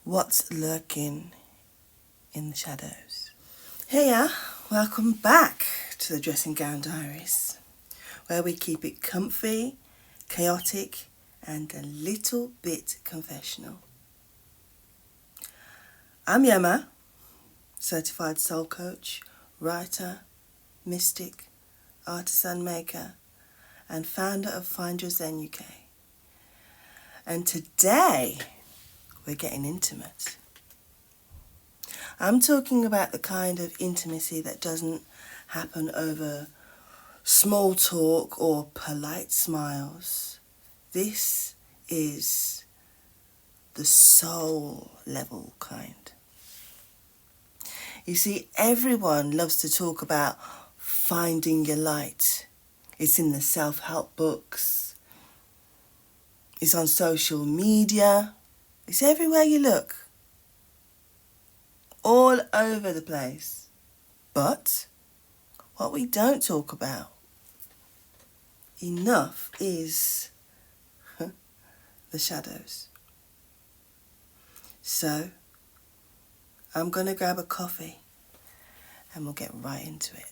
what's lurking in the shadows. Hey, welcome back to the Dressing Gown Diaries, where we keep it comfy, chaotic, and a little bit confessional. I'm Yema, certified soul coach, writer, mystic, artisan maker, and founder of Find Your Zen UK. And today, we're getting intimate. I'm talking about the kind of intimacy that doesn't happen over small talk or polite smiles. This is the soul level kind. You see, everyone loves to talk about finding your light. It's in the self-help books. It's on social media. It's everywhere you look. All over the place. But what we don't talk about enough is the shadows. So, I'm going to grab a coffee and we'll get right into it.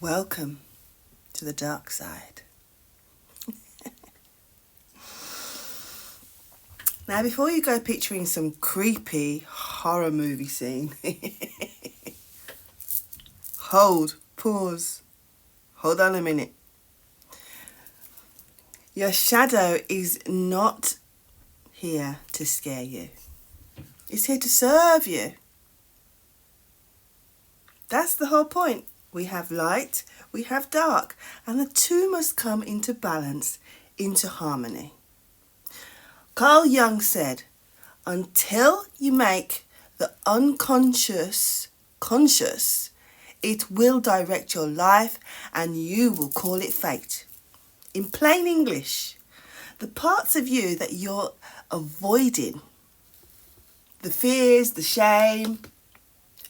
Welcome to the dark side. Now, before you go picturing some creepy horror movie scene, pause, hold on a minute. Your shadow is not here to scare you. It's here to serve you. That's the whole point. We have light, we have dark, and the two must come into balance, into harmony. Carl Jung said, until you make the unconscious conscious, it will direct your life and you will call it fate. In plain English, the parts of you that you're avoiding, the fears, the shame,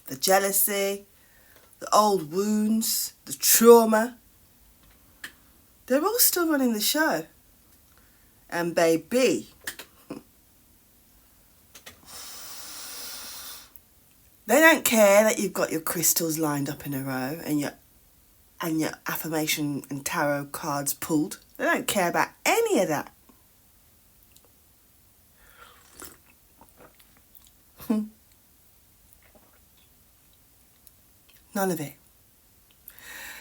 the jealousy, the old wounds, the trauma, they're all still running the show. And baby, they don't care that you've got your crystals lined up in a row and your affirmation and tarot cards pulled. They don't care about any of that. None of it.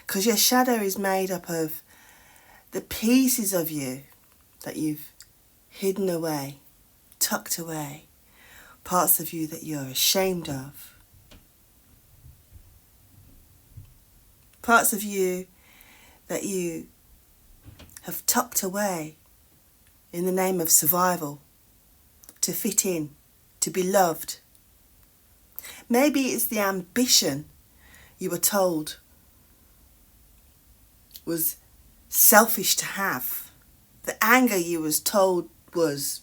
Because your shadow is made up of the pieces of you that you've hidden away, tucked away, parts of you that you're ashamed of, parts of you that you have tucked away in the name of survival, to fit in, to be loved. Maybe it's the ambition you were told was selfish to have. The anger you was told was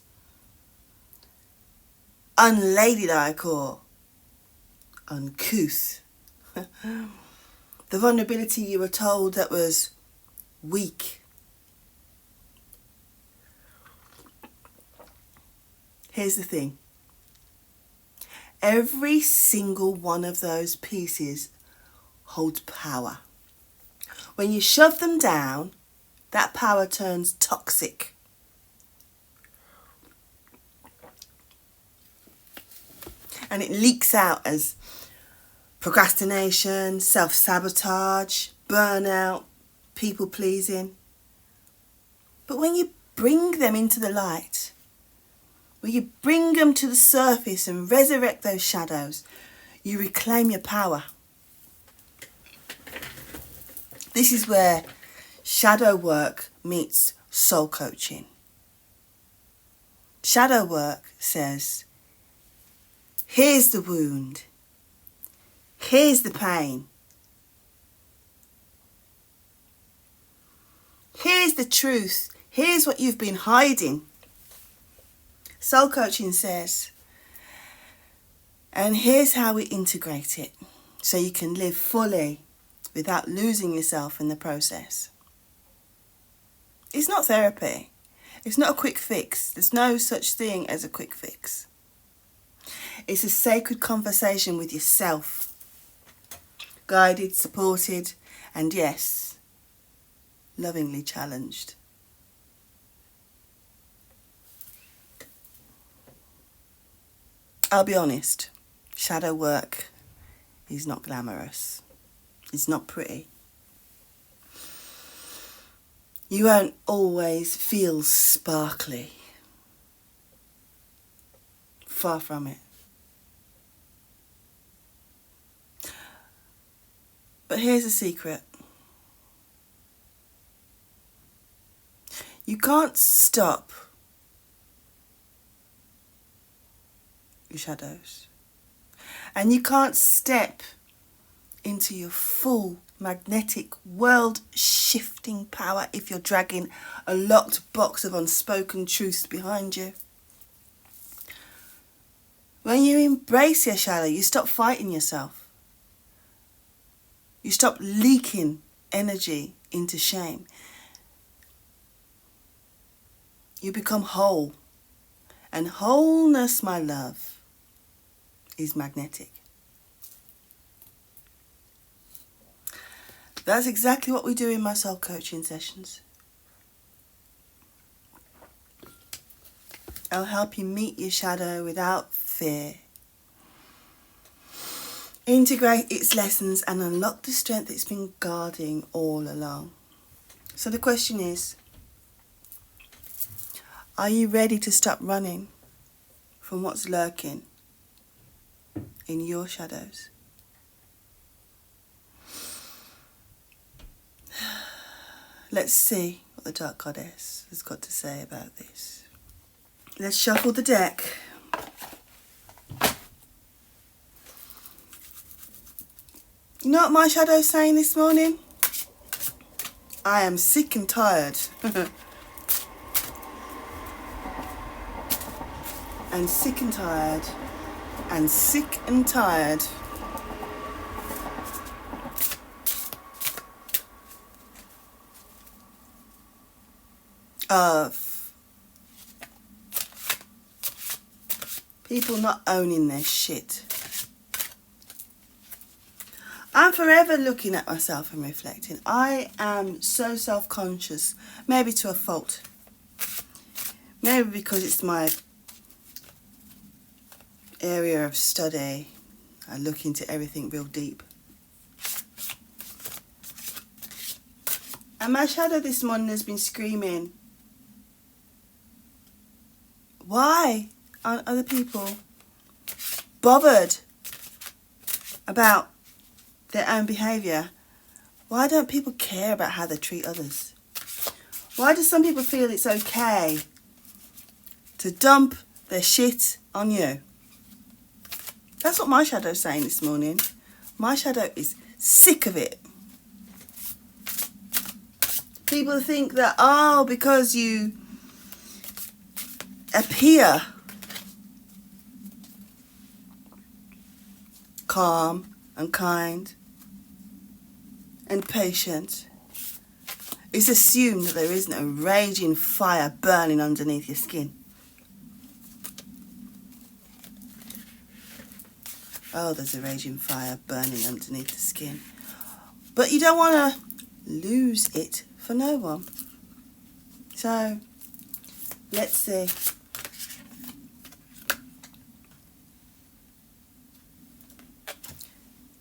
unladylike or uncouth. The vulnerability you were told that was weak. Here's the thing. Every single one of those pieces holds power. When you shove them down, that power turns toxic. And it leaks out as procrastination, self-sabotage, burnout, people-pleasing. But when you bring them into the light, when you bring them to the surface and resurrect those shadows, you reclaim your power. This is where shadow work meets soul coaching. ShadowWork says, here's the wound. Here's the pain. Here's the truth. Here's what you've been hiding. Soul coaching says, and here's how we integrate it so you can live fully without losing yourself in the process. It's not therapy. It's not a quick fix. There's no such thing as a quick fix. It's a sacred conversation with yourself. Guided, supported, and yes, lovingly challenged. I'll be honest, shadow work is not glamorous. It's not pretty. You won't always feel sparkly. Far from it. But here's a secret. You can't stop your shadows. And you can't step into your full magnetic world-shifting power if you're dragging a locked box of unspoken truths behind you. When you embrace your shadow, you stop fighting yourself. You stop leaking energy into shame. You become whole. And wholeness, my love, is magnetic. That's exactly what we do in my soul coaching sessions. I'll help you meet your shadow without fear. Integrate its lessons and unlock the strength it's been guarding all along. So the question is, are you ready to stop running from what's lurking in your shadows? Let's see what the Dark Goddess has got to say about this. Let's shuffle the deck. You know what my shadow's saying this morning? I am sick and tired. And sick and tired. And sick and tired. Of people not owning their shit. I'm forever looking at myself and reflecting. I am so self-conscious, maybe to a fault. Maybe because it's my area of study. I look into everything real deep. And my shadow this morning has been screaming, why aren't other people bothered about their own behaviour? Why don't people care about how they treat others? Why do some people feel it's okay to dump their shit on you? That's what my shadow's saying this morning. My shadow is sick of it. People think that, oh, because you appear calm and kind and patient, it's assumed that there isn't a raging fire burning underneath your skin. Oh, there's a raging fire burning underneath the skin. But you don't want to lose it for no one. So, let's see.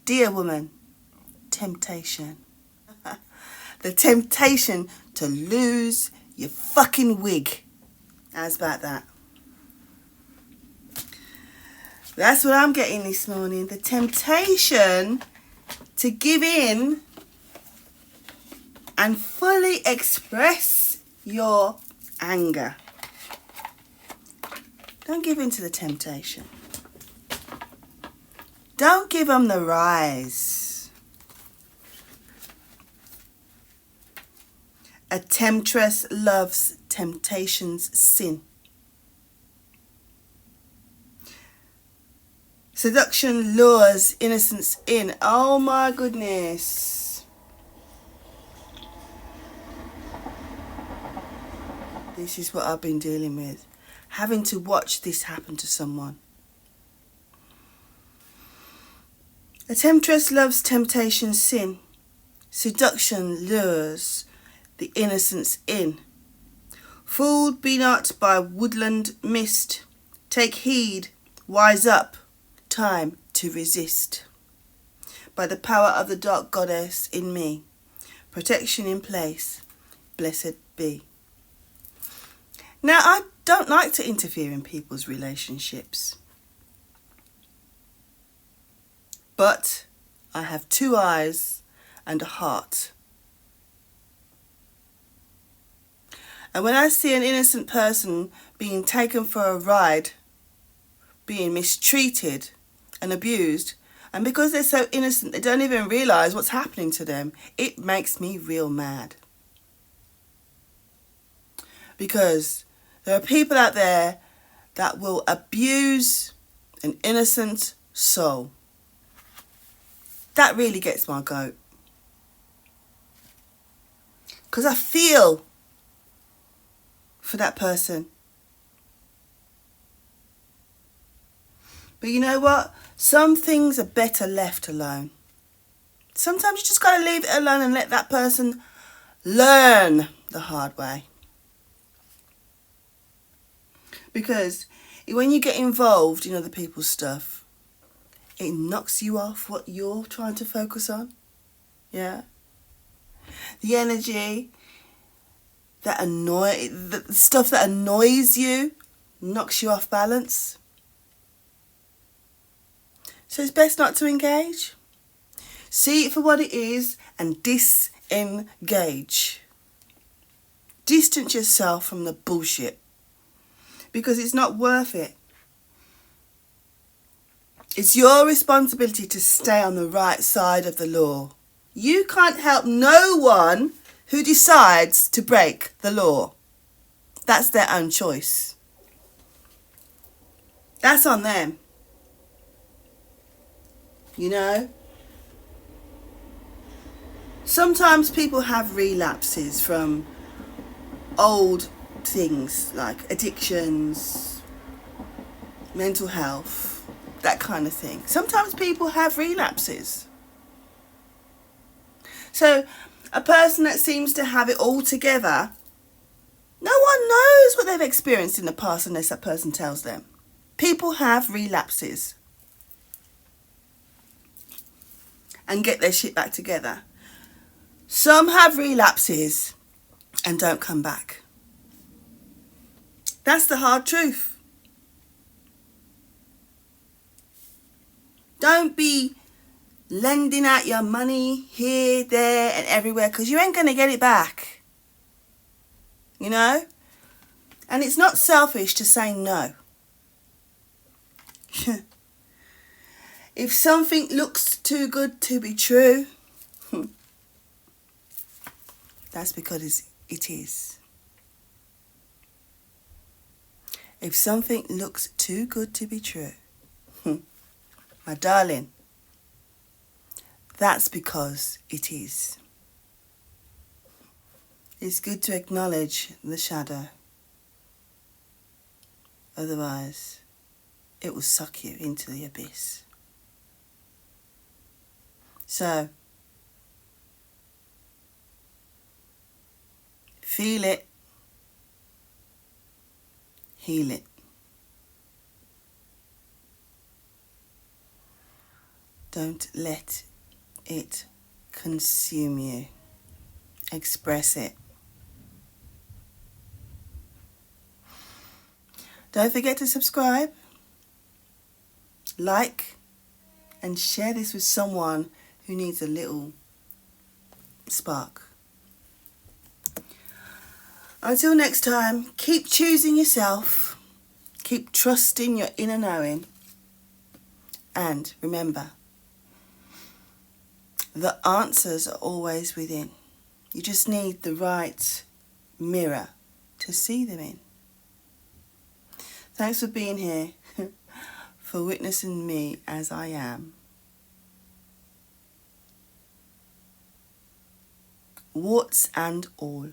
Dear woman, temptation. The temptation to lose your fucking wig. How's about that? That's what I'm getting this morning. The temptation to give in and fully express your anger. Don't give in to the temptation. Don't give them the rise. A temptress loves temptation's sin. Seduction lures innocence in. Oh my goodness. This is what I've been dealing with. Having to watch this happen to someone. A temptress loves temptation's sin. Seduction lures the innocence in. Fooled be not by woodland mist. Take heed, wise up, time to resist. By the power of the dark goddess in me, protection in place, blessed be. Now, I don't like to interfere in people's relationships. But I have 2 eyes and a heart. And when I see an innocent person being taken for a ride, being mistreated and abused, and because they're so innocent, they don't even realise what's happening to them, it makes me real mad. Because there are people out there that will abuse an innocent soul. That really gets my goat. Because I feel for that person. But you know what? Some things are better left alone. Sometimes you just got to leave it alone and let that person learn the hard way. Because when you get involved in other people's stuff, it knocks you off what you're trying to focus on. Yeah. The energy, the stuff that annoys you, knocks you off balance. So it's best not to engage. See it for what it is and disengage. Distance yourself from the bullshit. Because it's not worth it. It's your responsibility to stay on the right side of the law. You can't help no one who decides to break the law. That's their own choice. That's on them. You know? Sometimes people have relapses from old things like addictions, mental health, that kind of thing. Sometimes people have relapses. So a person that seems to have it all together, no one knows what they've experienced in the past unless that person tells them. People have relapses and get their shit back together. Some have relapses and don't come back. That's the hard truth. Don't be lending out your money here, there and everywhere because you ain't going to get it back. You know? And it's not selfish to say no. If something looks too good to be true, that's because it is. If something looks too good to be true, my darling, that's because it is. It's good to acknowledge the shadow. Otherwise, it will suck you into the abyss. So, feel it. Heal it. Don't let it consume you. Express it. Don't forget to subscribe, like, and share this with someone who needs a little spark. Until next time, keep choosing yourself, Keep trusting your inner knowing. And remember, the answers are always within. You just need the right mirror to see them in. Thanks for being here, for witnessing me as I am. Warts and all.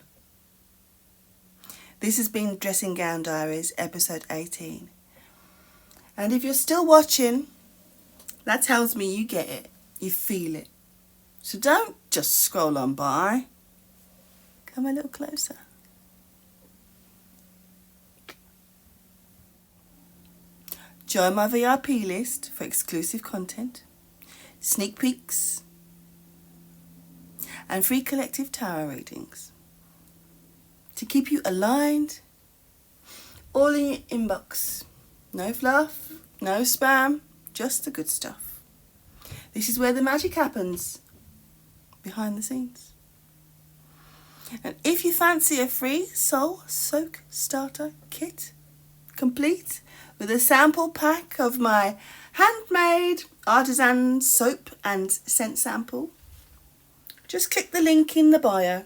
This has been Dressing Gown Diaries, episode 18. And if you're still watching, that tells me you get it, you feel it. So don't just scroll on by. Come a little closer. Join my VIP list for exclusive content, sneak peeks, and free collective tarot readings to keep you aligned, all in your inbox. No fluff, no spam, just the good stuff. This is where the magic happens, behind the scenes. And if you fancy a free soul soak starter kit, complete with a sample pack of my handmade artisan soap and scent sample, just click the link in the bio.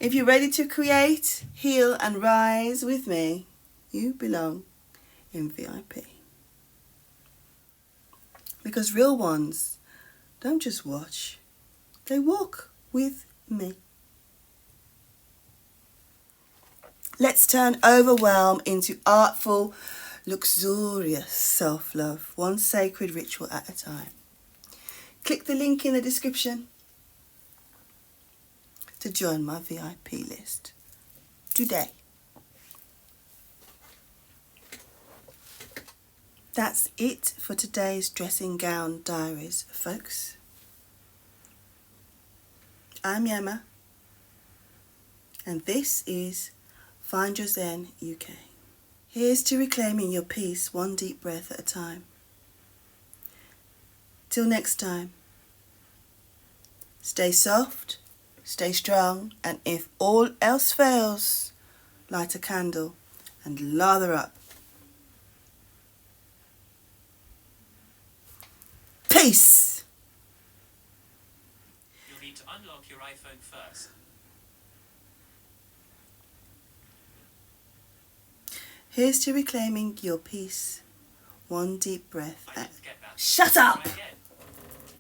If you're ready to create, heal and rise with me, you belong in VIP. Because real ones don't just watch, they walk with me. Let's turn overwhelm into artful, luxurious self-love, one sacred ritual at a time. Click the link in the description to join my VIP list today. That's it for today's Dressing Gown Diaries, folks. I'm Yema, and this is Find Your Zen UK. Here's to reclaiming your peace one deep breath at a time. Till next time, stay soft, stay strong, and if all else fails, light a candle and lather up. Peace! You'll need to unlock your iPhone first. Here's to reclaiming your peace. One deep breath. I didn't get that. Shut up! Try again.